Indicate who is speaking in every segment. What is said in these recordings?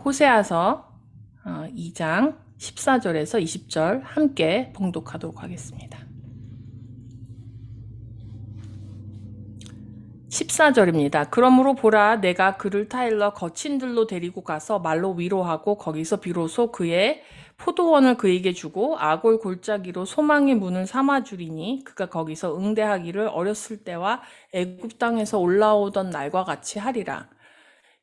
Speaker 1: 호세아서 2장 14절에서 20절 함께 봉독하도록 하겠습니다. 14절입니다. 그러므로 보라, 내가 그를 타일러 거친 들로 데리고 가서 말로 위로하고 거기서 비로소 그의 포도원을 그에게 주고 아골 골짜기로 소망의 문을 삼아주리니 그가 거기서 응대하기를 어렸을 때와 애굽 땅에서 올라오던 날과 같이 하리라.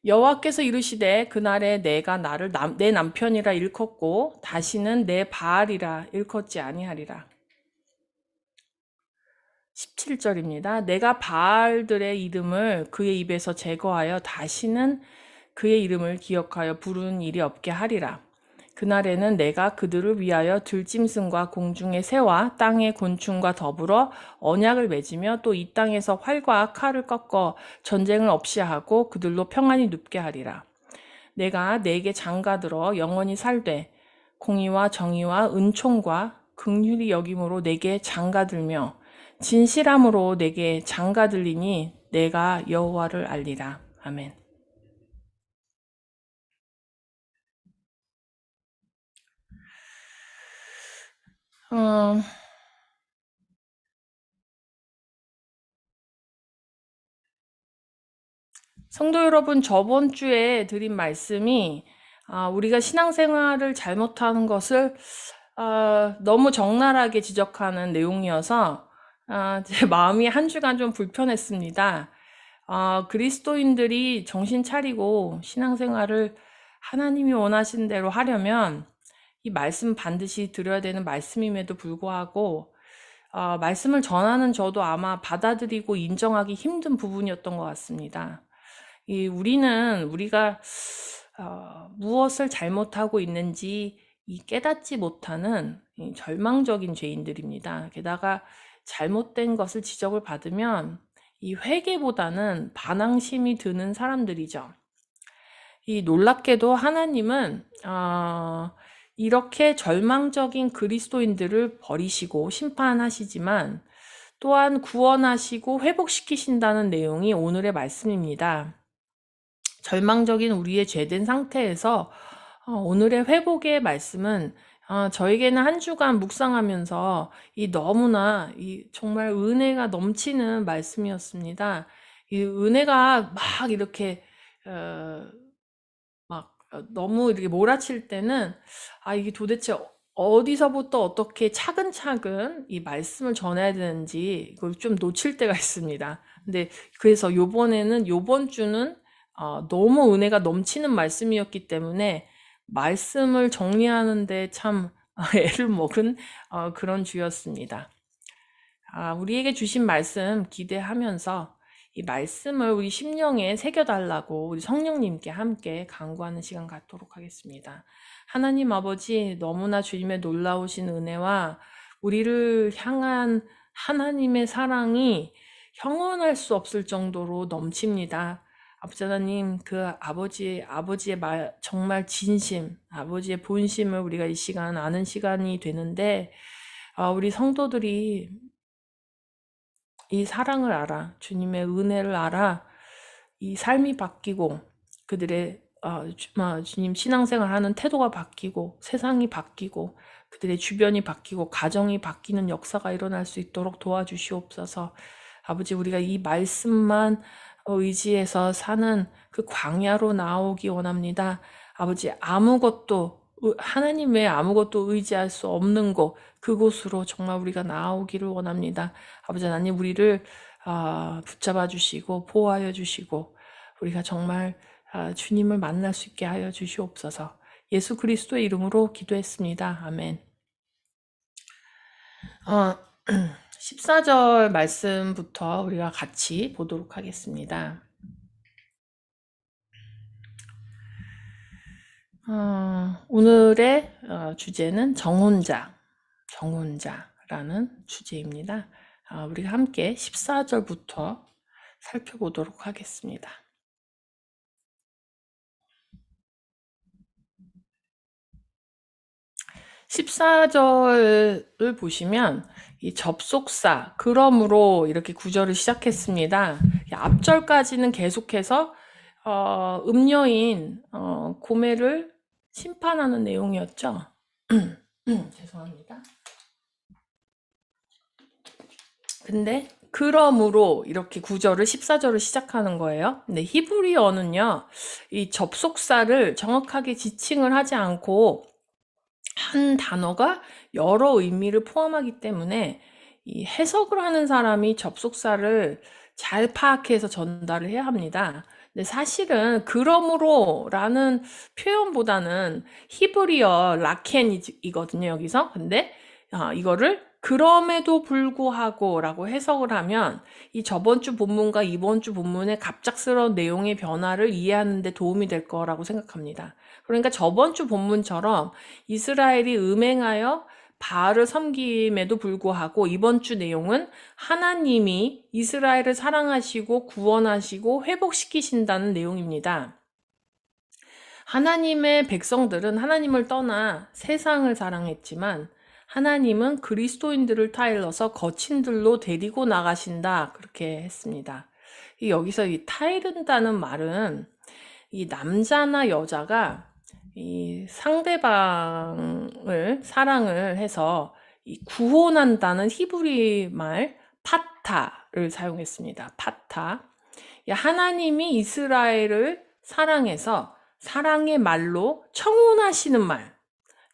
Speaker 1: 여호와께서 이르시되 그날에 내가 나를 내 남편이라 일컫고 다시는 내 바알이라 일컫지 아니하리라. 17절입니다. 내가 바알들의 이름을 그의 입에서 제거하여 다시는 그의 이름을 기억하여 부르는 일이 없게 하리라. 그날에는 내가 그들을 위하여 들짐승과 공중의 새와 땅의 곤충과 더불어 언약을 맺으며 또 이 땅에서 활과 칼을 꺾어 전쟁을 없이 하고 그들로 평안히 눕게 하리라. 내가 내게 장가들어 영원히 살되 공의와 정의와 은총과 긍휼히 여김으로 내게 장가들며 진실함으로 내게 장가들리니 내가 여호와를 알리라. 아멘. 성도 여러분, 저번 주에 드린 말씀이 우리가 신앙생활을 잘못하는 것을 너무 적나라하게 지적하는 내용이어서 제 마음이 한 주간 좀 불편했습니다. 그리스도인들이 정신 차리고 신앙생활을 하나님이 원하신 대로 하려면 이 말씀 반드시 드려야 되는 말씀임에도 불구하고 말씀을 전하는 저도 아마 받아들이고 인정하기 힘든 부분이었던 것 같습니다. 우리가 무엇을 잘못하고 있는지 깨닫지 못하는 절망적인 죄인들입니다. 게다가 잘못된 것을 지적을 받으면 이 회개보다는 반항심이 드는 사람들이죠. 놀랍게도 하나님은 이렇게 절망적인 그리스도인들을 버리시고 심판하시지만 또한 구원하시고 회복시키신다는 내용이 오늘의 말씀입니다. 절망적인 우리의 죄된 상태에서 오늘의 회복의 말씀은 저에게는 한 주간 묵상하면서 너무나 정말 은혜가 넘치는 말씀이었습니다. 이 은혜가 막 이렇게 너무 이렇게 몰아칠 때는 이게 도대체 어디서부터 어떻게 차근차근 이 말씀을 전해야 되는지 이걸 좀 놓칠 때가 있습니다. 근데 그래서 요번 주는 너무 은혜가 넘치는 말씀이었기 때문에 말씀을 정리하는데 참 애를 먹은 그런 주였습니다. 우리에게 주신 말씀 기대하면서 이 말씀을 우리 심령에 새겨달라고 우리 성령님께 함께 간구하는 시간 갖도록 하겠습니다. 하나님 아버지, 너무나 주님의 놀라우신 은혜와 우리를 향한 하나님의 사랑이 형언할 수 없을 정도로 넘칩니다. 아버지 하나님, 그 아버지의 정말 진심, 아버지의 본심을 우리가 이 시간 아는 시간이 되는데 우리 성도들이 이 사랑을 알아, 주님의 은혜를 알아, 이 삶이 바뀌고 그들의 주님 신앙생활 하는 태도가 바뀌고 세상이 바뀌고 그들의 주변이 바뀌고 가정이 바뀌는 역사가 일어날 수 있도록 도와주시옵소서. 아버지, 우리가 이 말씀만 의지해서 사는 그 광야로 나오기 원합니다. 아버지, 하나님 외에 아무것도 의지할 수 없는 곳, 그곳으로 정말 우리가 나오기를 원합니다. 아버지 하나님, 우리를 붙잡아 주시고 보호하여 주시고 우리가 정말 주님을 만날 수 있게 하여 주시옵소서. 예수 그리스도의 이름으로 기도했습니다. 아멘. 14절 말씀부터 우리가 같이 보도록 하겠습니다. 오늘의 주제는 정혼자라는 주제입니다. 우리가 함께 14절부터 살펴보도록 하겠습니다. 14절을 보시면 이 접속사, 그러므로 이렇게 구절을 시작했습니다. 앞절까지는 계속해서 음녀인 고멜을 심판하는 내용이었죠. 죄송합니다. 근데 그러므로 이렇게 9절을 14절을 시작하는 거예요. 근데 히브리어는요, 이 접속사를 정확하게 지칭을 하지 않고 한 단어가 여러 의미를 포함하기 때문에 이 해석을 하는 사람이 접속사를 잘 파악해서 전달을 해야 합니다. 근데 사실은 그러므로라는 표현보다는 히브리어 라켄이거든요, 여기서. 근데 이거를 그럼에도 불구하고라고 해석을 하면 이 저번 주 본문과 이번 주 본문의 갑작스러운 내용의 변화를 이해하는 데 도움이 될 거라고 생각합니다. 그러니까 저번 주 본문처럼 이스라엘이 음행하여 바알을 섬김에도 불구하고 이번 주 내용은 하나님이 이스라엘을 사랑하시고 구원하시고 회복시키신다는 내용입니다. 하나님의 백성들은 하나님을 떠나 세상을 사랑했지만 하나님은 그리스도인들을 타일러서 거친들로 데리고 나가신다. 그렇게 했습니다. 여기서 이 타이른다는 말은 이 남자나 여자가 이 상대방을 사랑을 해서 이 구원한다는 히브리 말 파타를 사용했습니다. 파타. 하나님이 이스라엘을 사랑해서 사랑의 말로 청혼하시는 말,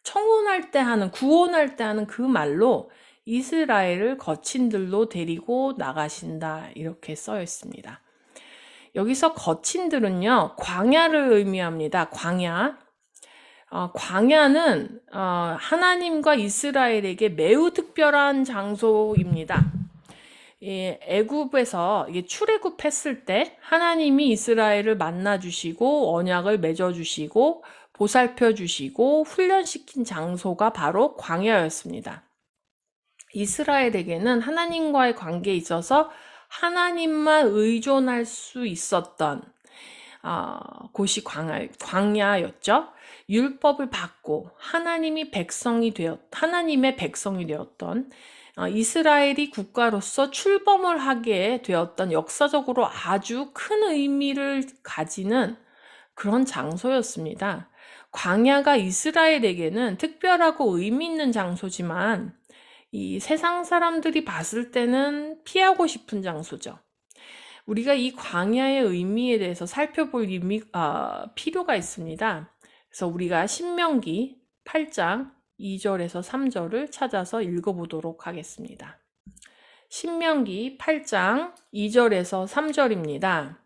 Speaker 1: 청혼할 때 하는, 구원할 때 하는 그 말로 이스라엘을 거친들로 데리고 나가신다. 이렇게 써 있습니다. 여기서 거친들은요, 광야를 의미합니다. 광야. 광야는 하나님과 이스라엘에게 매우 특별한 장소입니다. 애굽에서 출애굽했을 때 하나님이 이스라엘을 만나주시고 언약을 맺어주시고 보살펴주시고 훈련시킨 장소가 바로 광야였습니다. 이스라엘에게는 하나님과의 관계에 있어서 하나님만 의존할 수 있었던 곳이 광야였죠. 율법을 받고 하나님의 백성이 되었던 이스라엘이 국가로서 출범을 하게 되었던 역사적으로 아주 큰 의미를 가지는 그런 장소였습니다. 광야가 이스라엘에게는 특별하고 의미 있는 장소지만 이 세상 사람들이 봤을 때는 피하고 싶은 장소죠. 우리가 이 광야의 의미에 대해서 살펴볼 필요가 있습니다. 그래서 우리가 신명기 8장 2절에서 3절을 찾아서 읽어보도록 하겠습니다. 신명기 8장 2절에서 3절입니다.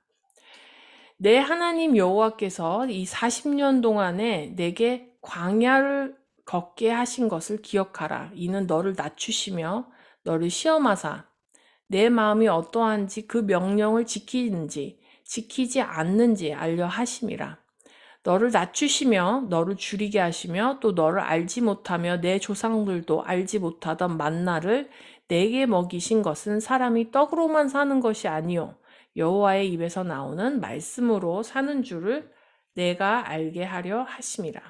Speaker 1: 내 하나님 여호와께서 이 40년 동안에 내게 광야를 걷게 하신 것을 기억하라. 이는 너를 낮추시며 너를 시험하사 내 마음이 어떠한지 그 명령을 지키는지 지키지 않는지 알려 하심이라. 너를 낮추시며 너를 줄이게 하시며 또 너를 알지 못하며 내 조상들도 알지 못하던 만나를 내게 먹이신 것은 사람이 떡으로만 사는 것이 아니요 여호와의 입에서 나오는 말씀으로 사는 줄을 내가 알게 하려 하심이라.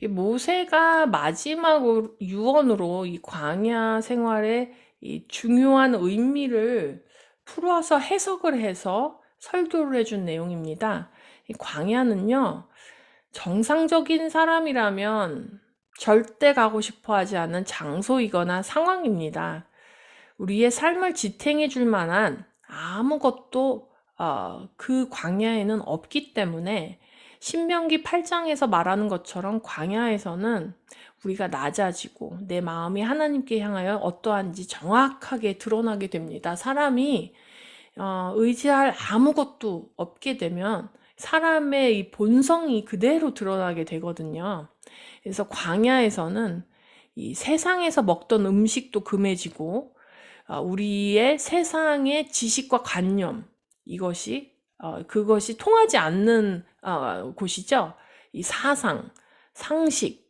Speaker 1: 모세가 마지막 유언으로 이 광야 생활의 이 중요한 의미를 풀어서 해석을 해서 설교를 해준 내용입니다. 이 광야는요, 정상적인 사람이라면 절대 가고 싶어 하지 않는 장소이거나 상황입니다. 우리의 삶을 지탱해 줄 만한 아무것도 그 광야에는 없기 때문에 신명기 8장에서 말하는 것처럼 광야에서는 우리가 낮아지고 내 마음이 하나님께 향하여 어떠한지 정확하게 드러나게 됩니다. 사람이 의지할 아무것도 없게 되면 사람의 이 본성이 그대로 드러나게 되거든요. 그래서 광야에서는 이 세상에서 먹던 음식도 금해지고 우리의 세상의 지식과 관념 그것이 통하지 않는 곳이죠. 이 사상, 상식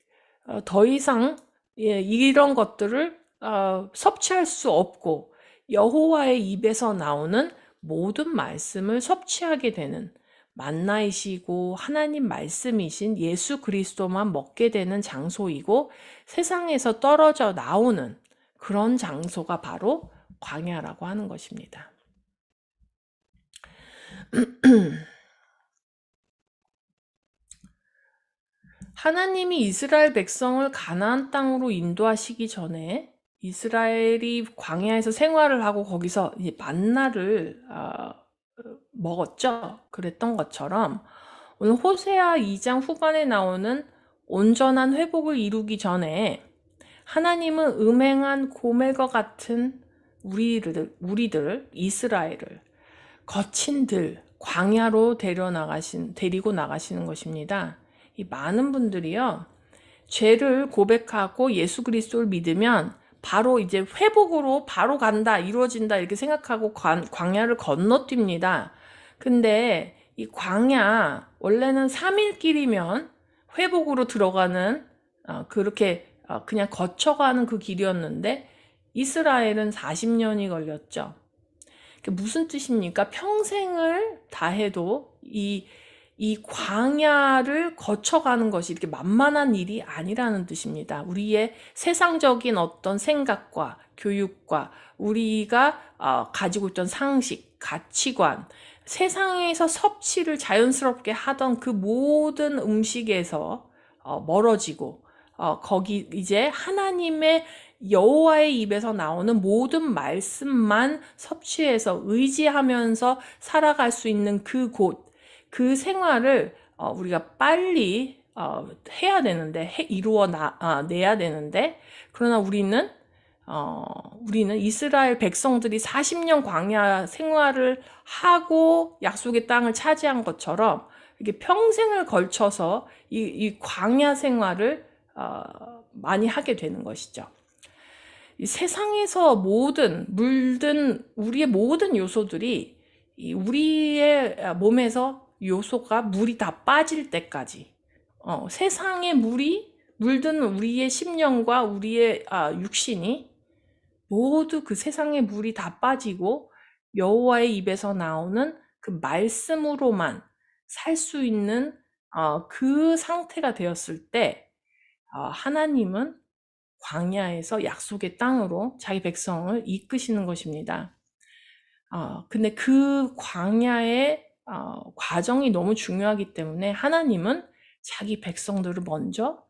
Speaker 1: 더 이상 이런 것들을 섭취할 수 없고 여호와의 입에서 나오는 모든 말씀을 섭취하게 되는 만나이시고 하나님 말씀이신 예수 그리스도만 먹게 되는 장소이고 세상에서 떨어져 나오는 그런 장소가 바로 광야라고 하는 것입니다. 하나님이 이스라엘 백성을 가나안 땅으로 인도하시기 전에 이스라엘이 광야에서 생활을 하고 거기서 이제 만나를 먹었죠. 그랬던 것처럼 오늘 호세아 2장 후반에 나오는 온전한 회복을 이루기 전에 하나님은 음행한 고멜과 같은 우리들 이스라엘을 거친 들 광야로 데리고 나가시는 것입니다. 이 많은 분들이요, 죄를 고백하고 예수 그리스도를 믿으면 바로 이제 회복으로 바로 간다, 이루어진다 이렇게 생각하고 광야를 건너뜁니다. 근데 이 광야 원래는 3일 길이면 회복으로 들어가는 그렇게 그냥 거쳐가는 그 길이었는데 이스라엘은 40년이 걸렸죠. 무슨 뜻입니까? 평생을 다해도 이 광야를 거쳐가는 것이 이렇게 만만한 일이 아니라는 뜻입니다. 우리의 세상적인 어떤 생각과 교육과 우리가 가지고 있던 상식, 가치관, 세상에서 섭취를 자연스럽게 하던 그 모든 음식에서 멀어지고 거기 이제 하나님의 여호와의 입에서 나오는 모든 말씀만 섭취해서 의지하면서 살아갈 수 있는 그곳, 그 생활을 우리가 빨리 해야 되는데 내야 되는데 그러나 우리는 이스라엘 백성들이 40년 광야 생활을 하고 약속의 땅을 차지한 것처럼 이렇게 평생을 걸쳐서 이 광야 생활을 많이 하게 되는 것이죠. 이 세상에서 물든 우리의 모든 요소들이 우리의 몸에서 요소가 물이 다 빠질 때까지 세상의 물든 우리의 심령과 우리의 육신이 모두 그 세상의 물이 다 빠지고 여호와의 입에서 나오는 그 말씀으로만 살 수 있는 그 상태가 되었을 때 하나님은 광야에서 약속의 땅으로 자기 백성을 이끄시는 것입니다. 근데 그 광야의 과정이 너무 중요하기 때문에 하나님은 자기 백성들을 먼저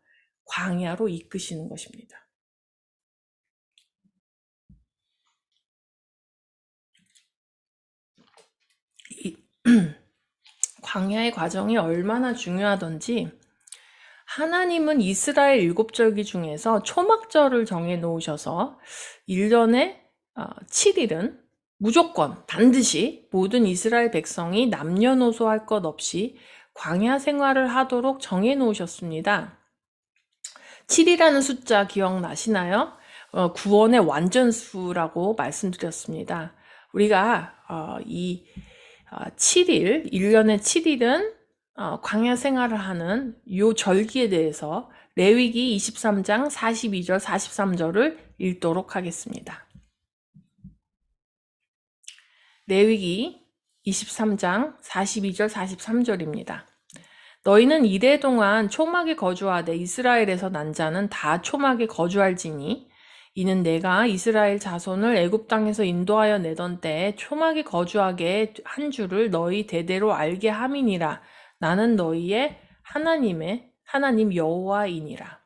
Speaker 1: 광야로 이끄시는 것입니다. 광야의 과정이 얼마나 중요하던지 하나님은 이스라엘 7절기 중에서 초막절을 정해 놓으셔서 1년에 7일은 무조건 반드시 모든 이스라엘 백성이 남녀노소 할 것 없이 광야 생활을 하도록 정해 놓으셨습니다. 7이라는 숫자 기억나시나요? 구원의 완전수라고 말씀드렸습니다. 우리가 이 7일, 1년의 7일은 광야 생활을 하는 요 절기에 대해서 레위기 23장 42절, 43절을 읽도록 하겠습니다. 레위기 23장 42절, 43절입니다. 너희는 이래 동안 초막에 거주하되 이스라엘에서 난 자는 다 초막에 거주할지니 이는 내가 이스라엘 자손을 애굽 땅에서 인도하여 내던 때에 초막에 거주하게 한 줄을 너희 대대로 알게 함이니라. 나는 너희의 하나님 여호와이니라.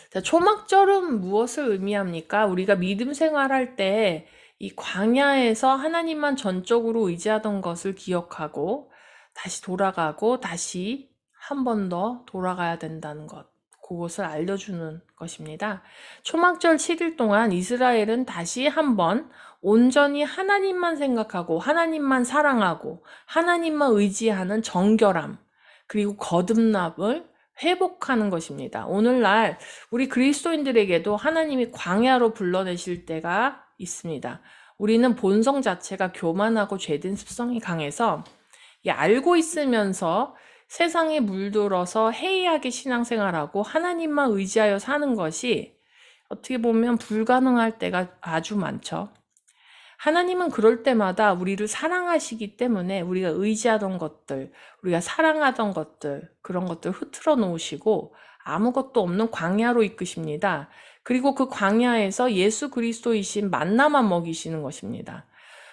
Speaker 1: 자, 초막절은 무엇을 의미합니까? 우리가 믿음 생활할 때 이 광야에서 하나님만 전적으로 의지하던 것을 기억하고 다시 돌아가고 다시 한 번 더 돌아가야 된다는 것, 그것을 알려주는 것입니다. 초막절 7일 동안 이스라엘은 다시 한번 온전히 하나님만 생각하고 하나님만 사랑하고 하나님만 의지하는 정결함 그리고 거듭남을 회복하는 것입니다. 오늘날 우리 그리스도인들에게도 하나님이 광야로 불러내실 때가 있습니다. 우리는 본성 자체가 교만하고 죄된 습성이 강해서 알고 있으면서 세상에 물들어서 해이하게 신앙생활하고 하나님만 의지하여 사는 것이 어떻게 보면 불가능할 때가 아주 많죠. 하나님은 그럴 때마다 우리를 사랑하시기 때문에 우리가 의지하던 것들, 우리가 사랑하던 것들, 그런 것들 흐트러 놓으시고 아무것도 없는 광야로 이끄십니다. 그리고 그 광야에서 예수 그리스도이신 만나만 먹이시는 것입니다.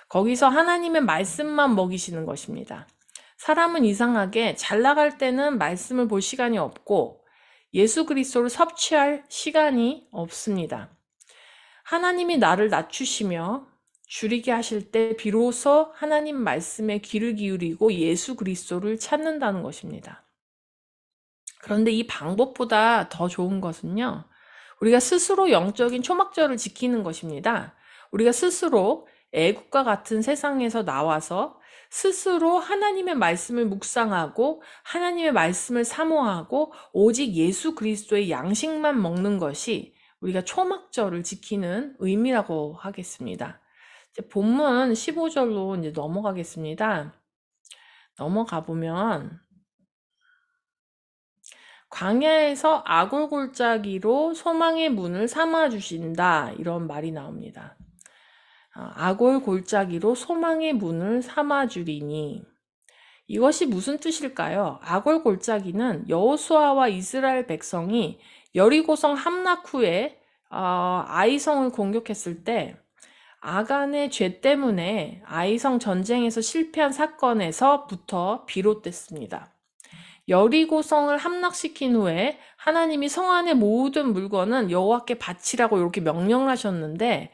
Speaker 1: 거기서 하나님의 말씀만 먹이시는 것입니다. 사람은 이상하게 잘 나갈 때는 말씀을 볼 시간이 없고 예수 그리스도를 섭취할 시간이 없습니다. 하나님이 나를 낮추시며 줄이게 하실 때 비로소 하나님 말씀에 귀를 기울이고 예수 그리스도를 찾는다는 것입니다. 그런데 이 방법보다 더 좋은 것은요, 우리가 스스로 영적인 초막절을 지키는 것입니다. 우리가 스스로 애국과 같은 세상에서 나와서 스스로 하나님의 말씀을 묵상하고 하나님의 말씀을 사모하고 오직 예수 그리스도의 양식만 먹는 것이 우리가 초막절을 지키는 의미라고 하겠습니다. 이제 본문 15절로 이제 넘어가겠습니다. 넘어가 보면 광야에서 아골골짜기로 소망의 문을 삼아 주신다, 이런 말이 나옵니다. 아골골짜기로 소망의 문을 삼아 주리니, 이것이 무슨 뜻일까요? 아골골짜기는 여호수아와 이스라엘 백성이 여리고성 함락 후에 아이성을 공격했을 때 아간의 죄 때문에 아이성 전쟁에서 실패한 사건에서부터 비롯됐습니다. 여리고성을 함락시킨 후에 하나님이 성 안의 모든 물건은 여호와께 바치라고 이렇게 명령을 하셨는데,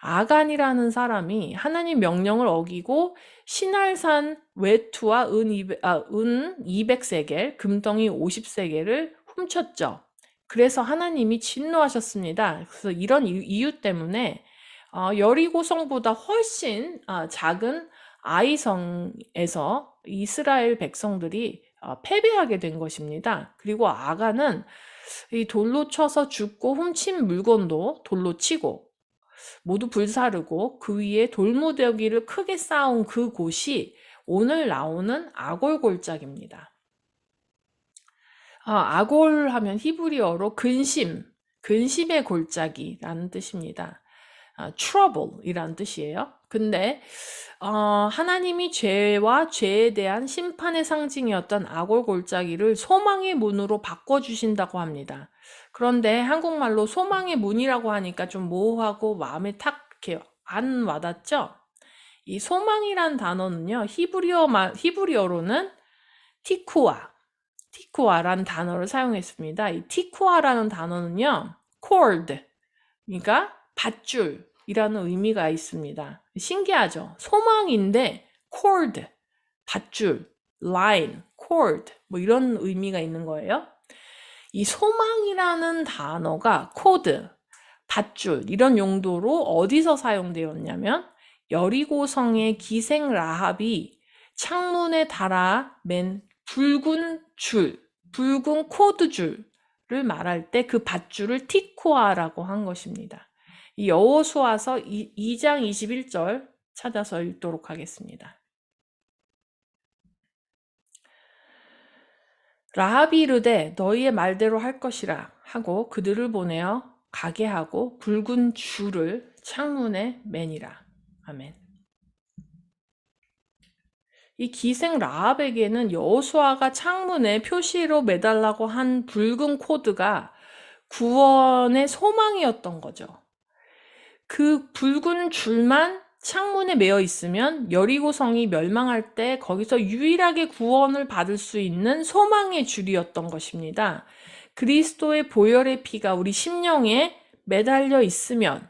Speaker 1: 아간이라는 사람이 하나님 명령을 어기고 신할산 외투와 은 200세겔, 금덩이 50세겔을 훔쳤죠. 그래서 하나님이 진노하셨습니다. 그래서 이런 이유 때문에 여리고성보다 훨씬 작은 아이성에서 이스라엘 백성들이 패배하게 된 것입니다. 그리고 아간은 이 돌로 쳐서 죽고 훔친 물건도 돌로 치고 모두 불사르고 그 위에 돌무더기를 크게 쌓은 그 곳이 오늘 나오는 아골골짜기입니다. 아골 하면 히브리어로 근심의 골짜기라는 뜻입니다. trouble이라는 뜻이에요. 근데 하나님이 죄와 죄에 대한 심판의 상징이었던 아골골짜기를 소망의 문으로 바꿔주신다고 합니다. 그런데 한국말로 소망의 문이라고 하니까 좀 모호하고 마음에 탁 이렇게 안 와닿죠? 이 소망이란 단어는요, 히브리어로는 티쿠아라는 단어를 사용했습니다. 이 티쿠아라는 단어는요, cord, 그러니까 밧줄이라는 의미가 있습니다. 신기하죠? 소망인데 cord, 밧줄, line, cord, 뭐 이런 의미가 있는 거예요. 이 소망이라는 단어가 코드, 밧줄 이런 용도로 어디서 사용되었냐면 여리고성의 기생 라합이 창문에 달아 맨 붉은 코드 줄을 말할 때 그 밧줄을 티코아라고 한 것입니다. 이 여호수아서 2장 21절 찾아서 읽도록 하겠습니다. 라합이 이르되 너희의 말대로 할 것이라 하고 그들을 보내어 가게 하고 붉은 줄을 창문에 매니라. 아멘. 이 기생 라합에게는 여호수아가 창문에 표시로 매달라고 한 붉은 코드가 구원의 소망이었던 거죠. 그 붉은 줄만 창문에 매어 있으면 여리고성이 멸망할 때 거기서 유일하게 구원을 받을 수 있는 소망의 줄이었던 것입니다. 그리스도의 보혈의 피가 우리 심령에 매달려 있으면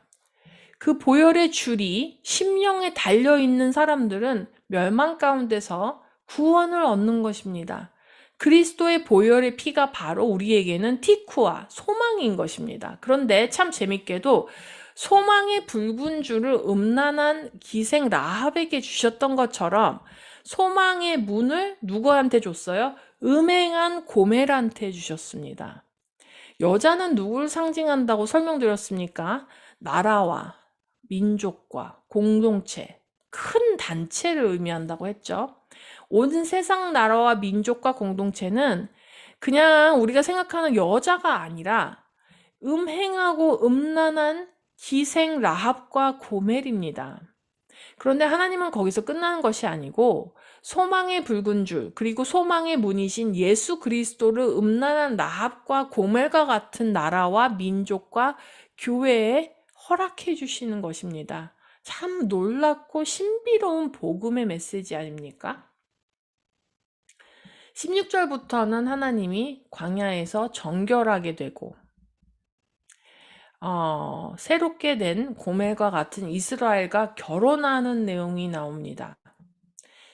Speaker 1: 그 보혈의 줄이 심령에 달려있는 사람들은 멸망 가운데서 구원을 얻는 것입니다. 그리스도의 보혈의 피가 바로 우리에게는 티쿠아, 소망인 것입니다. 그런데 참 재밌게도 소망의 붉은 줄을 음란한 기생 라합에게 주셨던 것처럼 소망의 문을 누구한테 줬어요? 음행한 고멜한테 주셨습니다. 여자는 누구를 상징한다고 설명드렸습니까? 나라와 민족과 공동체, 큰 단체를 의미한다고 했죠. 온 세상 나라와 민족과 공동체는 그냥 우리가 생각하는 여자가 아니라 음행하고 음란한 기생 라합과 고멜입니다. 그런데 하나님은 거기서 끝나는 것이 아니고 소망의 붉은 줄, 그리고 소망의 문이신 예수 그리스도를 음란한 라합과 고멜과 같은 나라와 민족과 교회에 허락해 주시는 것입니다. 참 놀랍고 신비로운 복음의 메시지 아닙니까? 16절부터는 하나님이 광야에서 정결하게 되고 새롭게 된 고멜과 같은 이스라엘과 결혼하는 내용이 나옵니다.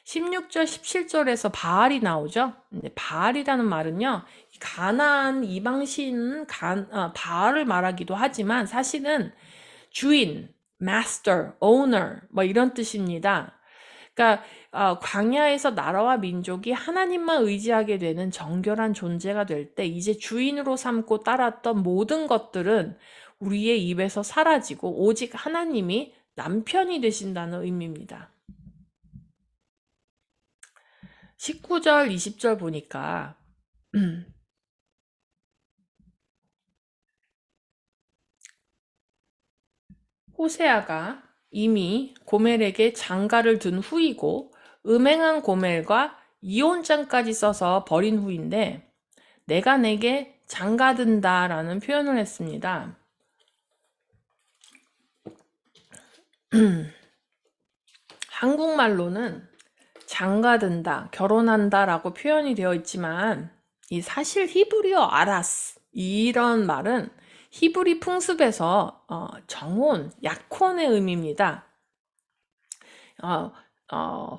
Speaker 1: 16절, 17절에서 바알이 나오죠. 근데 바알이라는 말은요, 가나안 이방신 바알을 말하기도 하지만 사실은 주인, master, owner 뭐 이런 뜻입니다. 그러니까 광야에서 나라와 민족이 하나님만 의지하게 되는 정결한 존재가 될 때 이제 주인으로 삼고 따랐던 모든 것들은 우리의 입에서 사라지고 오직 하나님이 남편이 되신다는 의미입니다. 19절, 20절 보니까 호세아가 이미 고멜에게 장가를 둔 후이고 음행한 고멜과 이혼장까지 써서 버린 후인데 내가 내게 장가든다 라는 표현을 했습니다. 한국말로는 장가든다, 결혼한다 라고 표현이 되어 있지만 이 사실 히브리어 아라스 이런 말은 히브리 풍습에서 정혼, 약혼의 의미입니다.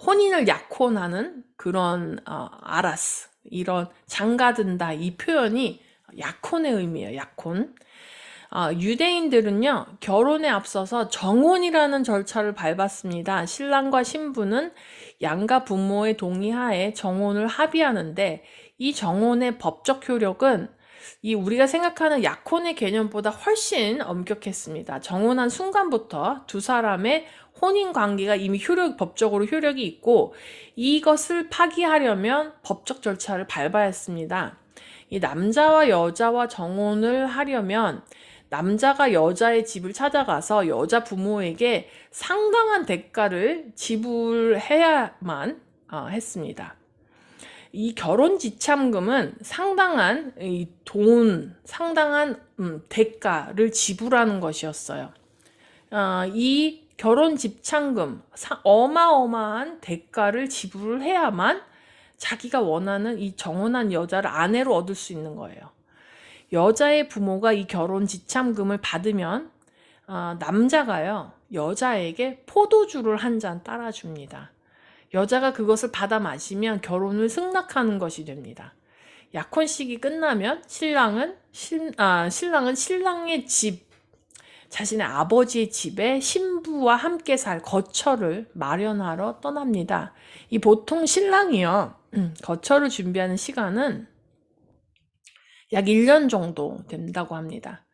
Speaker 1: 혼인을 약혼하는 그런 아라스 이런 장가든다 이 표현이 약혼의 의미예요. 약혼. 유대인들은요 결혼에 앞서서 정혼이라는 절차를 밟았습니다. 신랑과 신부는 양가 부모의 동의하에 정혼을 합의하는데 이 정혼의 법적 효력은 이 우리가 생각하는 약혼의 개념보다 훨씬 엄격했습니다. 정혼한 순간부터 두 사람의 혼인 관계가 이미 법적으로 효력이 있고 이것을 파기하려면 법적 절차를 밟아야 했습니다. 이 남자와 여자와 정혼을 하려면 남자가 여자의 집을 찾아가서 여자 부모에게 상당한 대가를 지불해야만 했습니다. 이 결혼 지참금은 상당한 상당한 대가를 지불하는 것이었어요. 이 결혼 지참금, 어마어마한 대가를 지불을 해야만 자기가 원하는 이 정혼한 여자를 아내로 얻을 수 있는 거예요. 여자의 부모가 이 결혼 지참금을 받으면 남자가요 여자에게 포도주를 한 잔 따라줍니다. 여자가 그것을 받아 마시면 결혼을 승낙하는 것이 됩니다. 약혼식이 끝나면 신랑은 신랑의 집, 자신의 아버지의 집에 신부와 함께 살 거처를 마련하러 떠납니다. 이 보통 신랑이요 거처를 준비하는 시간은 약 1년 정도 된다고 합니다.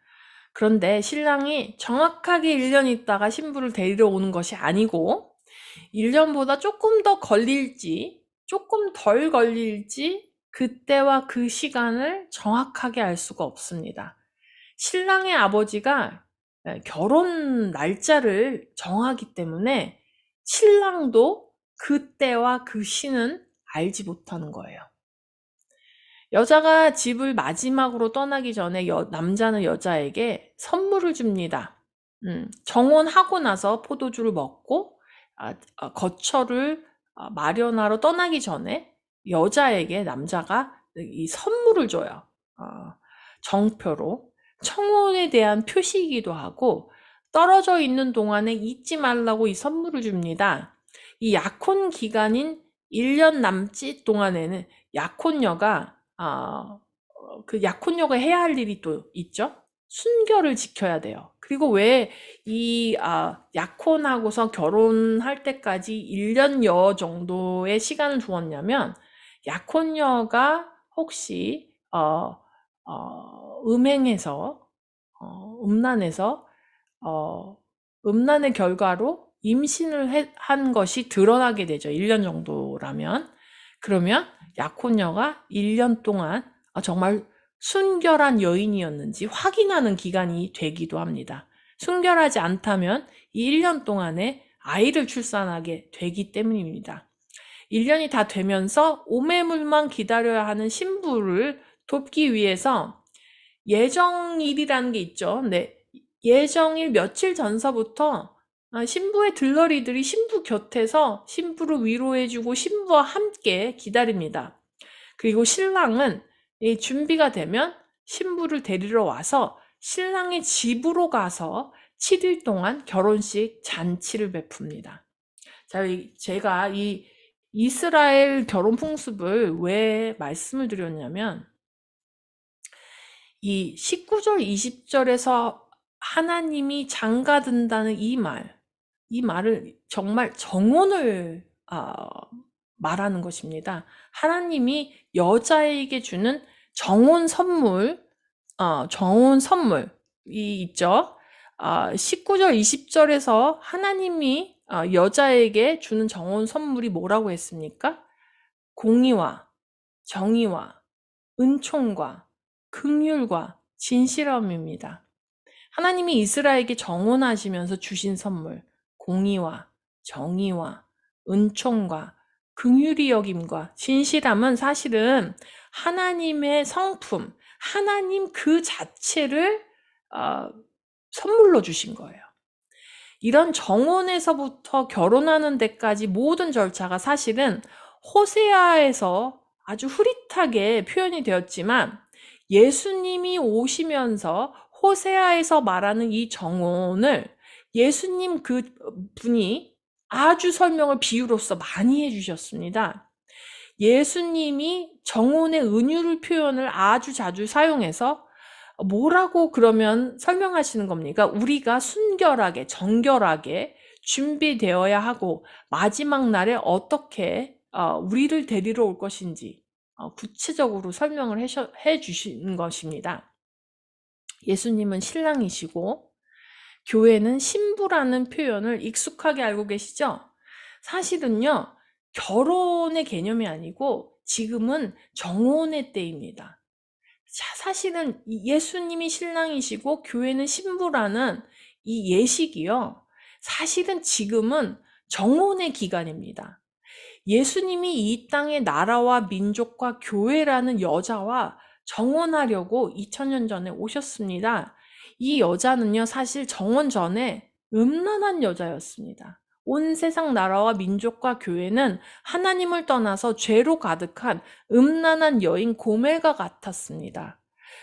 Speaker 1: 그런데 신랑이 정확하게 1년 있다가 신부를 데리러 오는 것이 아니고 1년보다 조금 더 걸릴지 조금 덜 걸릴지 그때와 그 시간을 정확하게 알 수가 없습니다. 신랑의 아버지가 결혼 날짜를 정하기 때문에 신랑도 그때와 그 시는 알지 못하는 거예요. 여자가 집을 마지막으로 떠나기 전에 남자는 여자에게 선물을 줍니다. 정혼하고 나서 포도주를 먹고 거처를 마련하러 떠나기 전에 여자에게 남자가 이 선물을 줘요. 정표로. 청혼에 대한 표시이기도 하고 떨어져 있는 동안에 잊지 말라고 이 선물을 줍니다. 이 약혼 기간인 1년 남짓 동안에는 약혼녀가 그 약혼녀가 해야 할 일이 또 있죠. 순결을 지켜야 돼요. 그리고 왜 이 약혼하고서 결혼할 때까지 1년여 정도의 시간을 두었냐면 약혼녀가 혹시 음행해서 음란해서 음란의 결과로 임신을 한 것이 드러나게 되죠. 1년 정도라면. 그러면 약혼녀가 1년 동안 정말 순결한 여인이었는지 확인하는 기간이 되기도 합니다. 순결하지 않다면 이 1년 동안에 아이를 출산하게 되기 때문입니다. 1년이 다 되면서 오매물만 기다려야 하는 신부를 돕기 위해서 예정일이라는 게 있죠. 네, 예정일 며칠 전서부터 신부의 들러리들이 신부 곁에서 신부를 위로해주고 신부와 함께 기다립니다. 그리고 신랑은 준비가 되면 신부를 데리러 와서 신랑의 집으로 가서 7일 동안 결혼식 잔치를 베풉니다. 자, 제가 이 이스라엘 결혼 풍습을 왜 말씀을 드렸냐면, 이 19절, 20절에서 하나님이 장가든다는 이 말을 정말 정혼을 말하는 것입니다. 하나님이 여자에게 주는 정혼 선물이 있죠. 19절, 20절에서 하나님이 여자에게 주는 정혼 선물이 뭐라고 했습니까? 공의와 정의와 은총과 긍휼과 진실함입니다. 하나님이 이스라엘에게 정혼하시면서 주신 선물, 공의와 정의와 은총과 긍휼히 여김과 진실함은 사실은 하나님의 성품, 하나님 그 자체를 선물로 주신 거예요. 이런 정혼에서부터 결혼하는 데까지 모든 절차가 사실은 호세아에서 아주 흐릿하게 표현이 되었지만, 예수님이 오시면서 호세아에서 말하는 이 정혼을 예수님 그 분이 아주 설명을 비유로서 많이 해주셨습니다. 예수님이 정혼의 은유를 표현을 아주 자주 사용해서 뭐라고 그러면 설명하시는 겁니까? 우리가 순결하게, 정결하게 준비되어야 하고 마지막 날에 어떻게 우리를 데리러 올 것인지 구체적으로 설명을 해 주시는 것입니다. 예수님은 신랑이시고 교회는 신부라는 표현을 익숙하게 알고 계시죠? 사실은요, 결혼의 개념이 아니고 지금은 정혼의 때입니다. 사실은 예수님이 신랑이시고 교회는 신부라는 이 예식이요, 사실은 지금은 정혼의 기간입니다. 예수님이 이 땅의 나라와 민족과 교회라는 여자와 정혼하려고 2000년 전에 오셨습니다. 이 여자는요, 사실 정혼 전에 음란한 여자였습니다. 온 세상 나라와 민족과 교회는 하나님을 떠나서 죄로 가득한 음란한 여인 고멜과 같았습니다.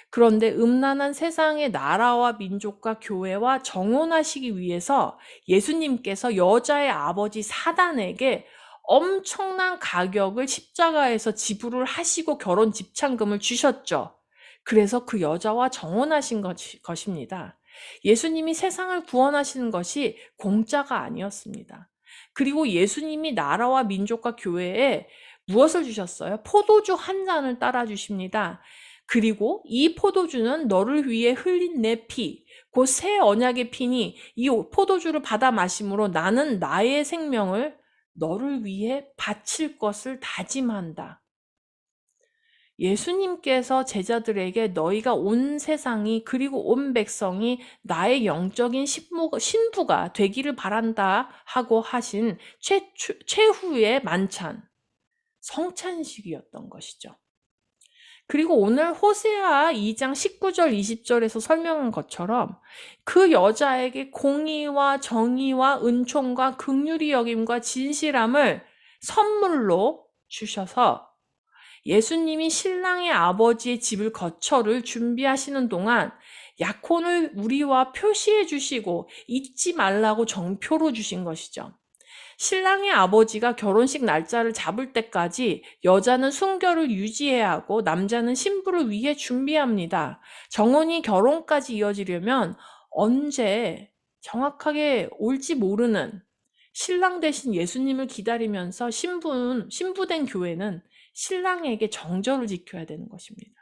Speaker 1: 그런데 음란한 세상의 나라와 민족과 교회와 정혼하시기 위해서 예수님께서 여자의 아버지 사단에게 엄청난 가격을 십자가에서 지불을 하시고 결혼 집창금을 주셨죠. 그래서 그 여자와 정혼하신 것입니다. 예수님이 세상을 구원하시는 것이 공짜가 아니었습니다. 그리고 예수님이 나라와 민족과 교회에 무엇을 주셨어요? 포도주 한 잔을 따라 주십니다. 그리고 이 포도주는 너를 위해 흘린 내 피, 곧 새 언약의 피니 이 포도주를 받아 마심으로 나는 나의 생명을 너를 위해 바칠 것을 다짐한다. 예수님께서 제자들에게 너희가 온 세상이 그리고 온 백성이 나의 영적인 신부가 되기를 바란다 하고 하신 최후의 만찬, 성찬식이었던 것이죠. 그리고 오늘 호세아 2장 19절 20절에서 설명한 것처럼 그 여자에게 공의와 정의와 은총과 긍휼히 여김과 진실함을 선물로 주셔서 예수님이 신랑의 아버지의 집을 거처를 준비하시는 동안 약혼을 우리와 표시해 주시고 잊지 말라고 정표로 주신 것이죠. 신랑의 아버지가 결혼식 날짜를 잡을 때까지 여자는 순결을 유지해야 하고 남자는 신부를 위해 준비합니다. 정혼이 결혼까지 이어지려면 언제 정확하게 올지 모르는 신랑 대신 예수님을 기다리면서 신부된 교회는 신랑에게 정절을 지켜야 되는 것입니다.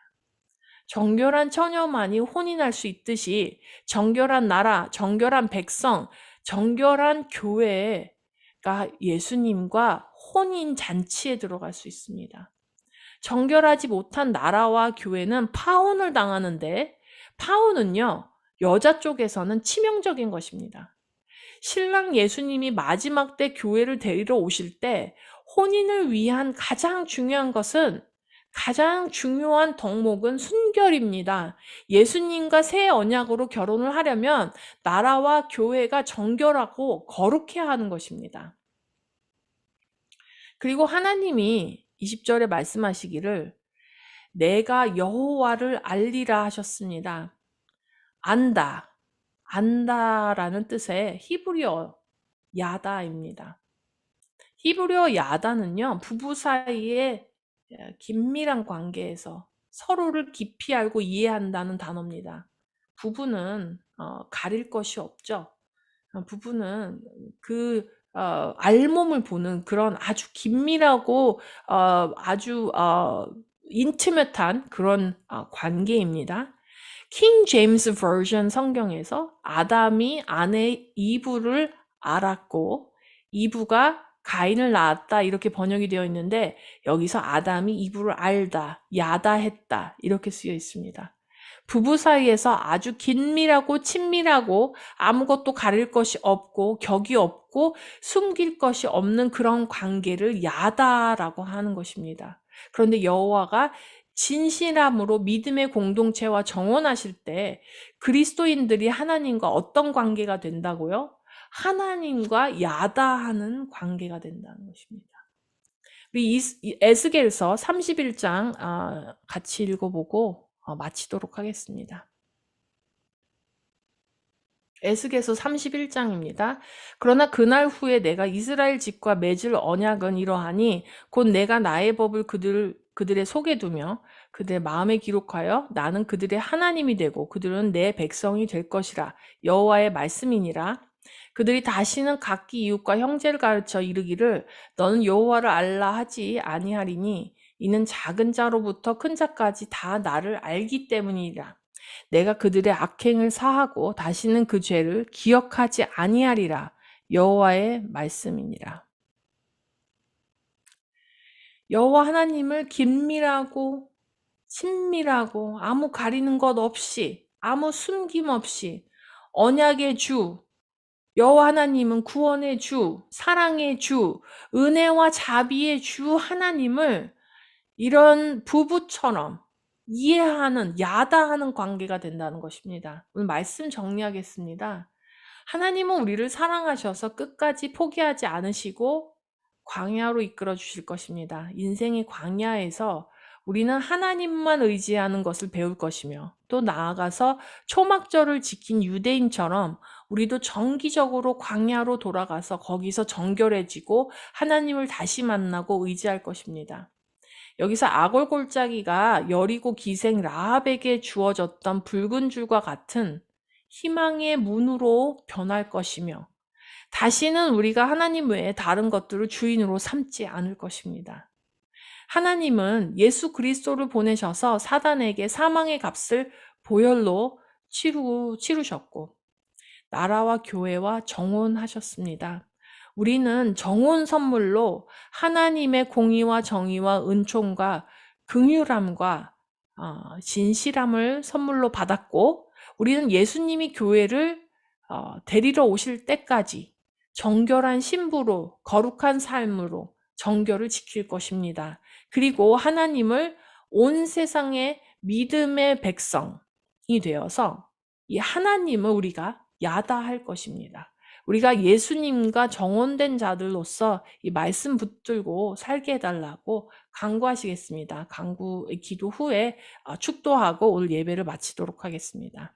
Speaker 1: 정결한 처녀만이 혼인할 수 있듯이 정결한 나라, 정결한 백성, 정결한 교회가 예수님과 혼인 잔치에 들어갈 수 있습니다. 정결하지 못한 나라와 교회는 파혼을 당하는데, 파혼은요, 여자 쪽에서는 치명적인 것입니다. 신랑 예수님이 마지막 때 교회를 데리러 오실 때 혼인을 위한 가장 중요한 것은 가장 중요한 덕목은 순결입니다. 예수님과 새 언약으로 결혼을 하려면 나라와 교회가 정결하고 거룩해야 하는 것입니다. 그리고 하나님이 20절에 말씀하시기를 내가 여호와를 알리라 하셨습니다. 안다, 안다라는 뜻의 히브리어 야다입니다. 히브리어 야다는요, 부부 사이의 긴밀한 관계에서 서로를 깊이 알고 이해한다는 단어입니다. 부부는 가릴 것이 없죠. 부부는 그 알몸을 보는 그런 아주 긴밀하고 아주 인티메트한 그런 관계입니다. 킹 제임스 버전 성경에서 아담이 아내 이브를 알았고 이브가 가인을 낳았다 이렇게 번역이 되어 있는데 여기서 아담이 이브를 알다, 야다했다 이렇게 쓰여 있습니다. 부부 사이에서 아주 긴밀하고 친밀하고 아무것도 가릴 것이 없고 격이 없고 숨길 것이 없는 그런 관계를 야다라고 하는 것입니다. 그런데 여호와가 진실함으로 믿음의 공동체와 정원하실 때 그리스도인들이 하나님과 어떤 관계가 된다고요? 하나님과 야다하는 관계가 된다는 것입니다. 우리 에스겔서 31장 같이 읽어보고 마치도록 하겠습니다. 에스겔서 31장입니다. 그러나 그날 후에 내가 이스라엘 집과 맺을 언약은 이러하니 곧 내가 나의 법을 그들의 속에 두며 그들의 마음에 기록하여 나는 그들의 하나님이 되고 그들은 내 백성이 될 것이라 여호와의 말씀이니라. 그들이 다시는 각기 이웃과 형제를 가르쳐 이르기를 너는 여호와를 알라 하지 아니하리니 이는 작은 자로부터 큰 자까지 다 나를 알기 때문이라. 내가 그들의 악행을 사하고 다시는 그 죄를 기억하지 아니하리라. 여호와의 말씀이니라. 여호와 하나님을 긴밀하고 친밀하고 아무 가리는 것 없이 아무 숨김 없이 언약의 주 여호와 하나님은 구원의 주, 사랑의 주, 은혜와 자비의 주 하나님을 이런 부부처럼 이해하는, 야다하는 관계가 된다는 것입니다. 오늘 말씀 정리하겠습니다. 하나님은 우리를 사랑하셔서 끝까지 포기하지 않으시고 광야로 이끌어 주실 것입니다. 인생의 광야에서 우리는 하나님만 의지하는 것을 배울 것이며 또 나아가서 초막절을 지킨 유대인처럼 우리도 정기적으로 광야로 돌아가서 거기서 정결해지고 하나님을 다시 만나고 의지할 것입니다. 여기서 아골골짜기가 여리고 기생 라합에게 주어졌던 붉은 줄과 같은 희망의 문으로 변할 것이며 다시는 우리가 하나님 외에 다른 것들을 주인으로 삼지 않을 것입니다. 하나님은 예수 그리스도를 보내셔서 사단에게 사망의 값을 보혈로 치르셨고 나라와 교회와 정혼하셨습니다. 우리는 정혼 선물로 하나님의 공의와 정의와 은총과 긍휼함과 진실함을 선물로 받았고 우리는 예수님이 교회를 데리러 오실 때까지 정결한 신부로 거룩한 삶으로 정결을 지킬 것입니다. 그리고 하나님을 온 세상의 믿음의 백성이 되어서 이 하나님을 우리가 야다할 것입니다. 우리가 예수님과 정혼된 자들로서 이 말씀 붙들고 살게 해달라고 간구하시겠습니다. 기도 후에 축도하고 오늘 예배를 마치도록 하겠습니다.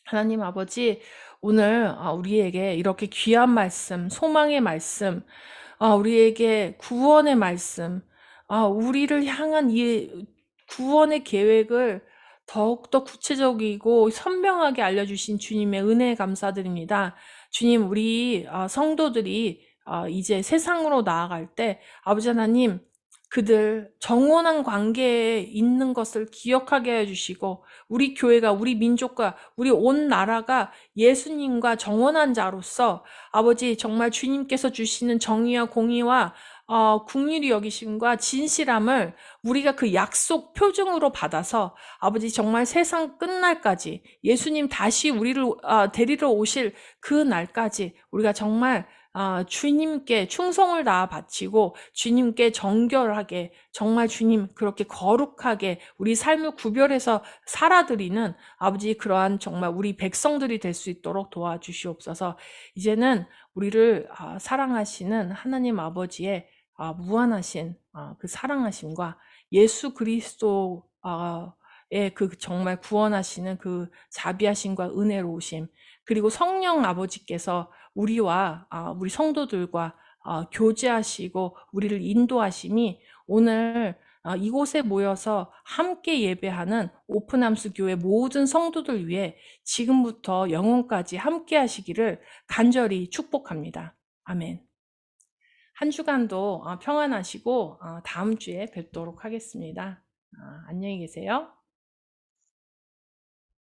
Speaker 1: 하나님 아버지, 오늘 우리에게 이렇게 귀한 말씀, 소망의 말씀, 우리에게 구원의 말씀, 우리를 향한 이 구원의 계획을 더욱더 구체적이고 선명하게 알려주신 주님의 은혜에 감사드립니다. 주님, 우리 성도들이 이제 세상으로 나아갈 때 아버지 하나님, 그들 정원한 관계에 있는 것을 기억하게 해주시고 우리 교회가 우리 민족과 우리 온 나라가 예수님과 정원한 자로서 아버지 정말 주님께서 주시는 정의와 공의와 긍휼히 여기심과 진실함을 우리가 그 약속 표징으로 받아서 아버지 정말 세상 끝날까지 예수님 다시 우리를 데리러 오실 그 날까지 우리가 정말 주님께 충성을 다하 바치고 주님께 정결하게 정말 주님 그렇게 거룩하게 우리 삶을 구별해서 살아드리는 아버지 그러한 정말 우리 백성들이 될 수 있도록 도와주시옵소서. 이제는 우리를 사랑하시는 하나님 아버지의 무한하신 그 사랑하심과 예수 그리스도의 그 정말 구원하시는 그 자비하심과 은혜로우심 그리고 성령 아버지께서 우리와 우리 성도들과 교제하시고 우리를 인도하심이 오늘 이곳에 모여서 함께 예배하는 오픈함스 교회 모든 성도들 위해 지금부터 영원까지 함께 하시기를 간절히 축복합니다. 아멘. 한 주간도 평안하시고 다음 주에 뵙도록 하겠습니다. 안녕히 계세요.